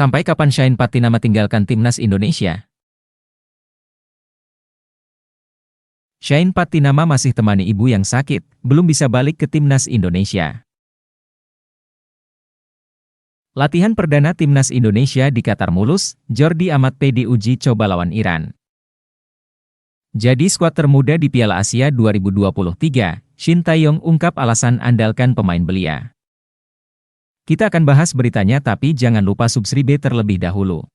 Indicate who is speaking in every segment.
Speaker 1: Sampai kapan Shane Patinama tinggalkan timnas Indonesia? Shane Patinama masih temani ibu yang sakit, belum bisa balik ke timnas Indonesia. Latihan perdana timnas Indonesia di Qatar mulus, Jordi Amat diuji coba lawan Iran. Jadi skuad termuda di Piala Asia 2023, Shin Tae-yong ungkap alasan andalkan pemain belia. Kita akan bahas beritanya tapi jangan lupa subscribe terlebih dahulu.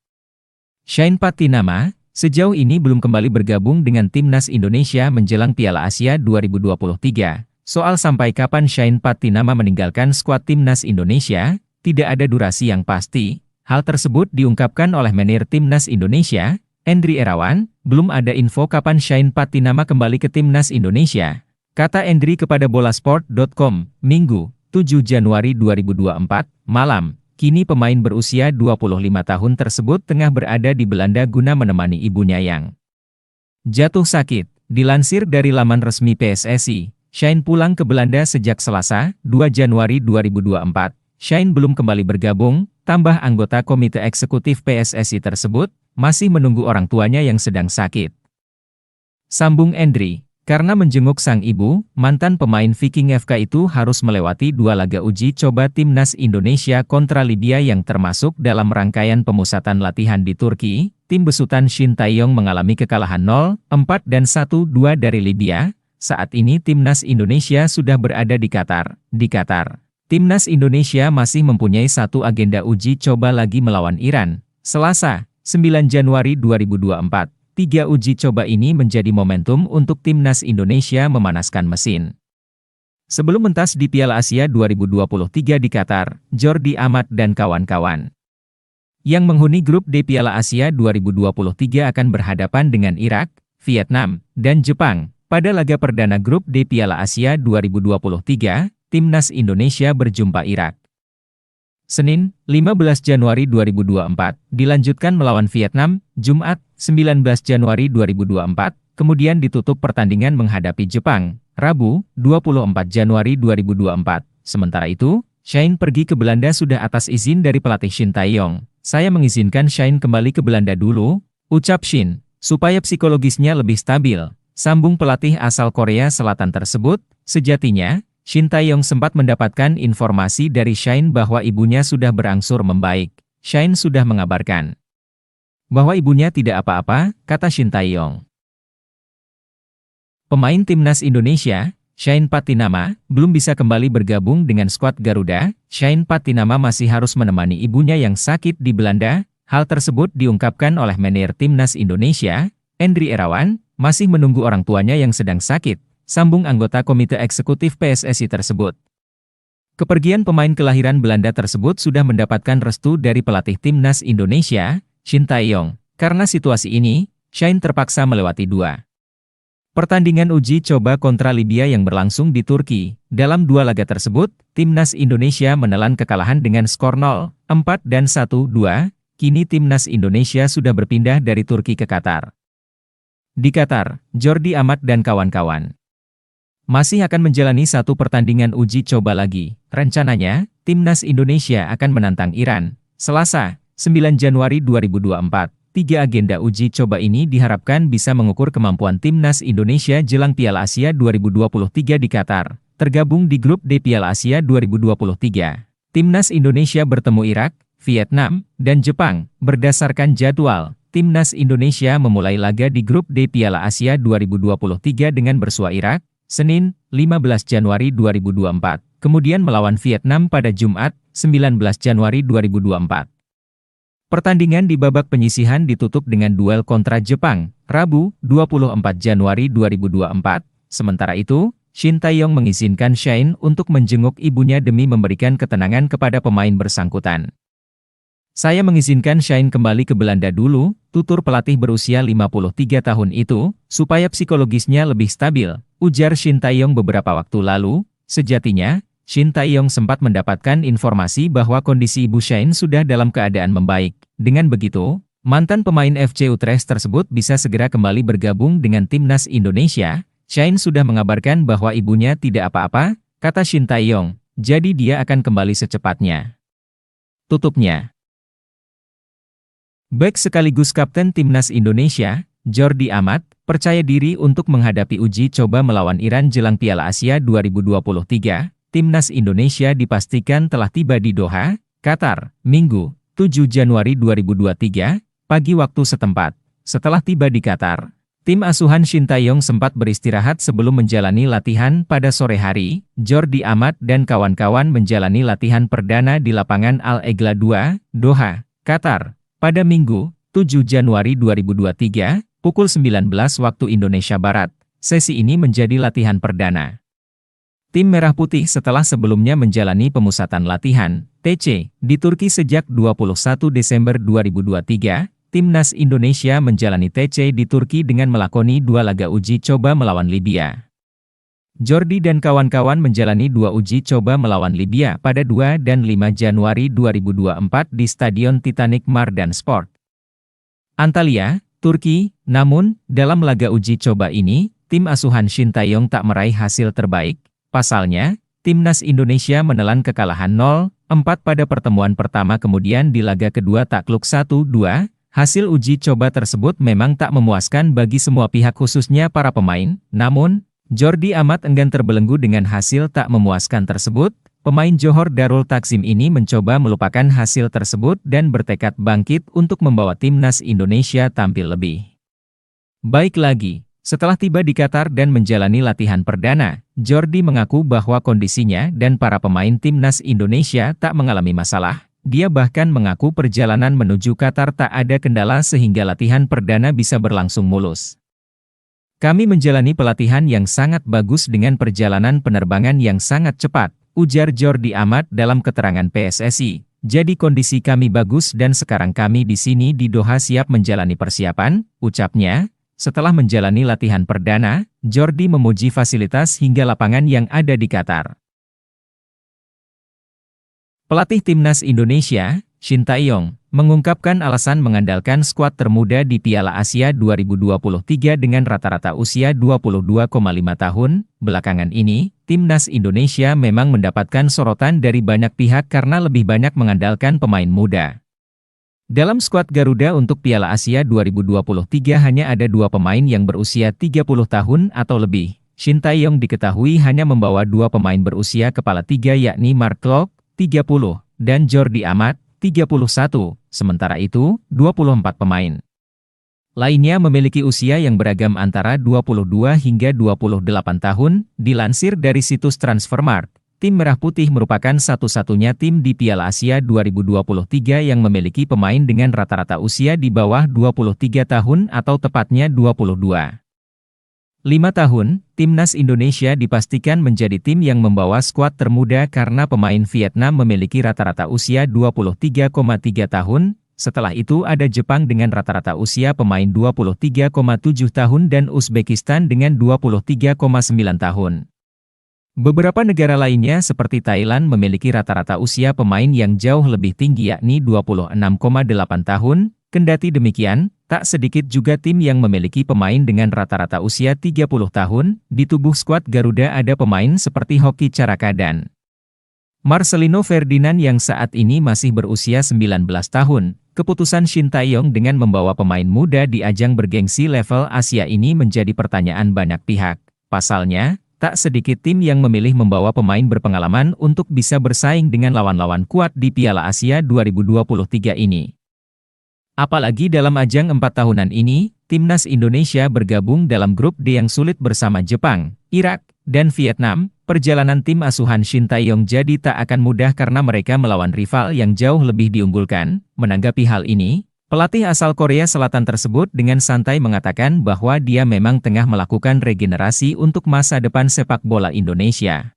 Speaker 1: Shane Patinama sejauh ini belum kembali bergabung dengan timnas Indonesia menjelang Piala Asia 2023. Soal sampai kapan Shane Patinama meninggalkan skuad timnas Indonesia, tidak ada durasi yang pasti. Hal tersebut diungkapkan oleh manajer timnas Indonesia, Endry Irawan. Belum ada info kapan Shane Patinama kembali ke timnas Indonesia, kata Endry kepada Bolasport.com, Minggu, 7 Januari 2024, malam. Kini pemain berusia 25 tahun tersebut tengah berada di Belanda guna menemani ibunya yang jatuh sakit. Dilansir dari laman resmi PSSI, Shane pulang ke Belanda sejak Selasa, 2 Januari 2024. Shane belum kembali bergabung, tambah anggota komite eksekutif PSSI tersebut masih menunggu orang tuanya yang sedang sakit. Sambung Endry. Karena menjenguk sang ibu, mantan pemain Viking FK itu harus melewati 2 laga uji coba timnas Indonesia kontra Libya yang termasuk dalam rangkaian pemusatan latihan di Turki. Tim besutan Shin Tae-yong mengalami kekalahan 0-4 dan 1-2 dari Libya. Saat ini timnas Indonesia sudah berada di Qatar. Timnas Indonesia masih mempunyai satu agenda uji coba lagi melawan Iran. Selasa, 9 Januari 2024. 3 uji coba ini menjadi momentum untuk timnas Indonesia memanaskan mesin. Sebelum mentas di Piala Asia 2023 di Qatar, Jordi Amat dan kawan-kawan yang menghuni grup D Piala Asia 2023 akan berhadapan dengan Irak, Vietnam, dan Jepang. Pada laga perdana grup D Piala Asia 2023, timnas Indonesia berjumpa Irak. Senin, 15 Januari 2024, dilanjutkan melawan Vietnam, Jumat, 19 Januari 2024, kemudian ditutup pertandingan menghadapi Jepang, Rabu, 24 Januari 2024. Sementara itu, Shane pergi ke Belanda sudah atas izin dari pelatih Shin Tae-yong. Saya mengizinkan Shane kembali ke Belanda dulu, ucap Shin, supaya psikologisnya lebih stabil. Sambung pelatih asal Korea Selatan tersebut, sejatinya, Shin Tae-yong sempat mendapatkan informasi dari Shane bahwa ibunya sudah berangsur membaik. Shane sudah mengabarkan bahwa ibunya tidak apa-apa, kata Shin Tae-yong. Pemain timnas Indonesia, Shane Patinama, belum bisa kembali bergabung dengan skuad Garuda. Shane Patinama masih harus menemani ibunya yang sakit di Belanda. Hal tersebut diungkapkan oleh manajer timnas Indonesia, Endry Irawan, masih menunggu orang tuanya yang sedang sakit. Sambung anggota komite eksekutif PSSI tersebut. Kepergian pemain kelahiran Belanda tersebut sudah mendapatkan restu dari pelatih timnas Indonesia, Shin Tae-yong. Karena situasi ini, Shane terpaksa melewati 2 pertandingan uji coba kontra Libya yang berlangsung di Turki. Dalam 2 laga tersebut, timnas Indonesia menelan kekalahan dengan skor 0-4 dan 1-2. Kini timnas Indonesia sudah berpindah dari Turki ke Qatar. Di Qatar, Jordi Amat dan kawan-kawan masih akan menjalani 1 pertandingan uji coba lagi. Rencananya, timnas Indonesia akan menantang Iran. Selasa, 9 Januari 2024. 3 agenda uji coba ini diharapkan bisa mengukur kemampuan timnas Indonesia jelang Piala Asia 2023 di Qatar. Tergabung di grup D Piala Asia 2023. Timnas Indonesia bertemu Irak, Vietnam, dan Jepang. Berdasarkan jadwal, timnas Indonesia memulai laga di grup D Piala Asia 2023 dengan bersua Irak, Senin, 15 Januari 2024, kemudian melawan Vietnam pada Jumat, 19 Januari 2024. Pertandingan di babak penyisihan ditutup dengan duel kontra Jepang, Rabu, 24 Januari 2024. Sementara itu, Shin Tae-yong mengizinkan Shane untuk menjenguk ibunya demi memberikan ketenangan kepada pemain bersangkutan. Saya mengizinkan Shane kembali ke Belanda dulu, tutur pelatih berusia 53 tahun itu, supaya psikologisnya lebih stabil, ujar Shin Tae-yong beberapa waktu lalu. Sejatinya, Shin Tae-yong sempat mendapatkan informasi bahwa kondisi ibu Shane sudah dalam keadaan membaik. Dengan begitu, mantan pemain FC Utrecht tersebut bisa segera kembali bergabung dengan timnas Indonesia. Shane sudah mengabarkan bahwa ibunya tidak apa-apa, kata Shin Tae-yong, jadi dia akan kembali secepatnya. Tutupnya. Bek sekaligus kapten timnas Indonesia, Jordi Amat, percaya diri untuk menghadapi uji coba melawan Iran jelang Piala Asia 2023. Timnas Indonesia dipastikan telah tiba di Doha, Qatar, Minggu, 7 Januari 2023, pagi waktu setempat. Setelah tiba di Qatar, tim asuhan Shin Tae-yong sempat beristirahat sebelum menjalani latihan pada sore hari. Jordi Amat dan kawan-kawan menjalani latihan perdana di lapangan Al-Egla 2, Doha, Qatar, pada Minggu, 7 Januari 2023, pukul 19 waktu Indonesia Barat. Sesi ini menjadi latihan perdana tim Merah Putih setelah sebelumnya menjalani pemusatan latihan, TC, di Turki sejak 21 Desember 2023. Timnas Indonesia menjalani TC di Turki dengan melakoni 2 laga uji coba melawan Libya. Jordi dan kawan-kawan menjalani 2 uji coba melawan Libya pada 2 dan 5 Januari 2024 di Stadion Titanic Mardan Sport, Antalya, Turki. Namun, dalam laga uji coba ini, tim asuhan Shin Tae-yong tak meraih hasil terbaik. Pasalnya, Timnas Indonesia menelan kekalahan 0-4 pada pertemuan pertama, kemudian di laga kedua takluk 1-2. Hasil uji coba tersebut memang tak memuaskan bagi semua pihak, khususnya para pemain. Namun, Jordi Amat enggan terbelenggu dengan hasil tak memuaskan tersebut. Pemain Johor Darul Takzim ini mencoba melupakan hasil tersebut dan bertekad bangkit untuk membawa Timnas Indonesia tampil lebih baik lagi. Setelah tiba di Qatar dan menjalani latihan perdana, Jordi mengaku bahwa kondisinya dan para pemain Timnas Indonesia tak mengalami masalah. Dia bahkan mengaku perjalanan menuju Qatar tak ada kendala sehingga latihan perdana bisa berlangsung mulus. Kami menjalani pelatihan yang sangat bagus dengan perjalanan penerbangan yang sangat cepat, ujar Jordi Amat dalam keterangan PSSI. Jadi kondisi kami bagus dan sekarang kami di sini di Doha siap menjalani persiapan, ucapnya. Setelah menjalani latihan perdana, Jordi memuji fasilitas hingga lapangan yang ada di Qatar. Pelatih Timnas Indonesia, Shin Tae-yong, mengungkapkan alasan mengandalkan skuad termuda di Piala Asia 2023 dengan rata-rata usia 22,5 tahun. Belakangan ini, Timnas Indonesia memang mendapatkan sorotan dari banyak pihak karena lebih banyak mengandalkan pemain muda. Dalam skuad Garuda untuk Piala Asia 2023 hanya ada 2 pemain yang berusia 30 tahun atau lebih. Shin Tae-yong diketahui hanya membawa 2 pemain berusia kepala 3 yakni Mark Klok, 30, dan Jordi Amat, 31. Sementara itu, 24 pemain lainnya memiliki usia yang beragam antara 22 hingga 28 tahun. Dilansir dari situs Transfermarkt, tim Merah Putih merupakan satu-satunya tim di Piala Asia 2023 yang memiliki pemain dengan rata-rata usia di bawah 23 tahun atau tepatnya 22,5 tahun. Timnas Indonesia dipastikan menjadi tim yang membawa skuad termuda karena pemain Vietnam memiliki rata-rata usia 23,3 tahun. Setelah itu ada Jepang dengan rata-rata usia pemain 23,7 tahun dan Uzbekistan dengan 23,9 tahun. Beberapa negara lainnya seperti Thailand memiliki rata-rata usia pemain yang jauh lebih tinggi yakni 26,8 tahun. Kendati demikian, tak sedikit juga tim yang memiliki pemain dengan rata-rata usia 30 tahun. Di tubuh skuad Garuda ada pemain seperti Hoki Caraka dan Marcelino Ferdinand yang saat ini masih berusia 19 tahun. Keputusan Shin Tae-yong dengan membawa pemain muda di ajang bergengsi level Asia ini menjadi pertanyaan banyak pihak. Pasalnya, tak sedikit tim yang memilih membawa pemain berpengalaman untuk bisa bersaing dengan lawan-lawan kuat di Piala Asia 2023 ini. Apalagi dalam ajang 4 tahunan ini, Timnas Indonesia bergabung dalam grup D yang sulit bersama Jepang, Irak, dan Vietnam. Perjalanan tim asuhan Shin Tae-yong jadi tak akan mudah karena mereka melawan rival yang jauh lebih diunggulkan. Menanggapi hal ini, pelatih asal Korea Selatan tersebut dengan santai mengatakan bahwa dia memang tengah melakukan regenerasi untuk masa depan sepak bola Indonesia.